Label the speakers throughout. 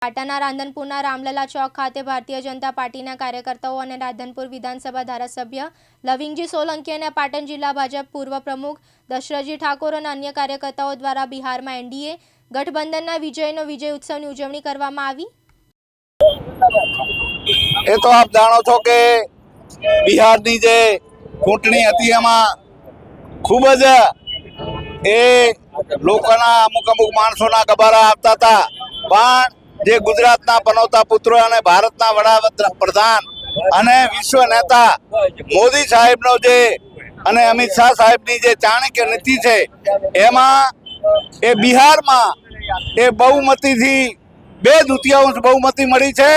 Speaker 1: પાટણના રાધનપુરના રામલલા ચોક ખાતે ભારતીય જનતા પાર્ટીના કાર્યકર્તાઓ અને રાધનપુર વિધાનસભા ધારાસભ્ય લવિંગજી સોલંકી અને પાટણ જિલ્લા ભાજપ પૂર્વ પ્રમુખ દશરથજી ઠાકોર અને અન્ય કાર્યકર્તાઓ દ્વારા બિહારમાં એનડીએ ગઠબંધનના વિજયનો વિજય ઉત્સવની ઉજવણી કરવામાં આવી।
Speaker 2: એ તો આપ જાણો છો કે બિહારની જે ચૂંટણી હતી એમાં ખૂબ જ એ લોકોના અમુક માણસોના ગબારા આવતા હતા, પણ જે ગુજરાતના પનોતા પુત્રો અને ભારતના વડાપ્રધાન અને વિશ્વ નેતા મોદી સાહેબનો જે અને અમિત શાહ સાહેબની જે ચાણક્ય નીતિ છે એમાં એ બિહારમાં એ બહુમતીથી 2/3 બહુમતી મળી છે।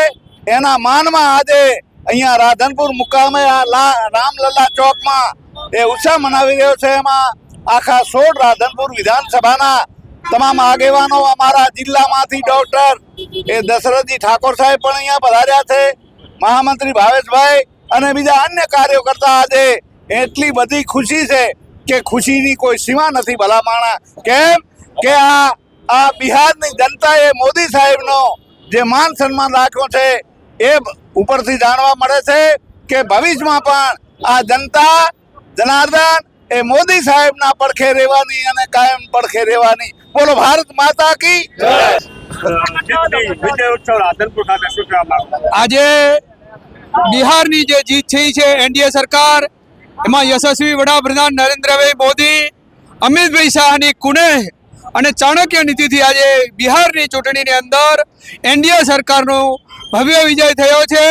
Speaker 2: એના માનમાં આજે અહીંયા રાધનપુર મુકામે આ રામલલા ચોકમાં એ ઉત્સવ મનાવી રહ્યો છે। એમાં આખા 16 રાધનપુર વિધાનસભાના તમામ આગેવાનો અમારા જિલ્લામાંથી ડોક્ટર એ દશરથજી ઠાકોર સાહેબ પણ અહીંયા પધાર્યા છે, મહામંત્રી ભાવેશભાઈ અને બીજા અન્ય કાર્યકર્તા। આજે એટલી બધી ખુશી છે કે ખુશીની કોઈ સીમા નથી ભલા માણા। કેમ કે આ બિહારની જનતાએ મોદી સાહેબનો જે માન સન્માન રાખ્યો છે એ ઉપરથી જાણવા મળે છે કે ભવિષ્યમાં પણ આ જનતા જનાર્દન એ મોદી સાહેબના પડખે રહેવાની અને કાયમ પડખે રહેવાની। બોલો ભારત માતા કી
Speaker 3: આજે બિહારની જે જીત થઈ છે એનડીએ સરકાર, એમાં યશસ્વી વડાપ્રધાન નરેન્દ્રભાઈ મોદી, અમિતભાઈ શાહની કુનેહ અને ચાણક્ય નીતિથી આજે બિહારની ચૂંટણીની અંદર એનડીએ સરકારનો ભવ્ય વિજય થયો છે।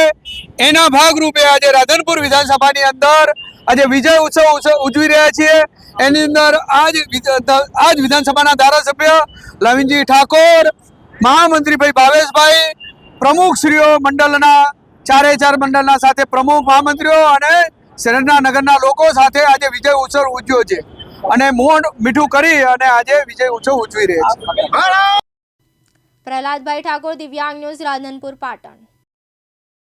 Speaker 3: એના ભાગરૂપે આજે રાધનપુર વિધાનસભાની અંદર આજે વિજય ઉત્સવ ઉજવી રહ્યા છીએ। એની અંદર આજ વિધાનસભાના ધારાસભ્ય લવિંગજી ઠાકોર, મહામંત્રી ભાઈ ભાવેશભાઈ, પ્રમુખશ્રીઓ મંડળના 4 મંડળના સાથે પ્રમુખ મહામંત્રીઓ અને શહેરના નગરના લોકો સાથે આજે વિજય ઉત્સવ ઉજવ્યો છે અને મોઢ મીઠું કરી અને આજે વિજય ઉત્સવ ઉજવી રહ્યા છે।
Speaker 1: પ્રહલાદભાઈ ઠાકોર, દિવ્યાંગ ન્યૂઝ, રાધનપુર, પાટણ।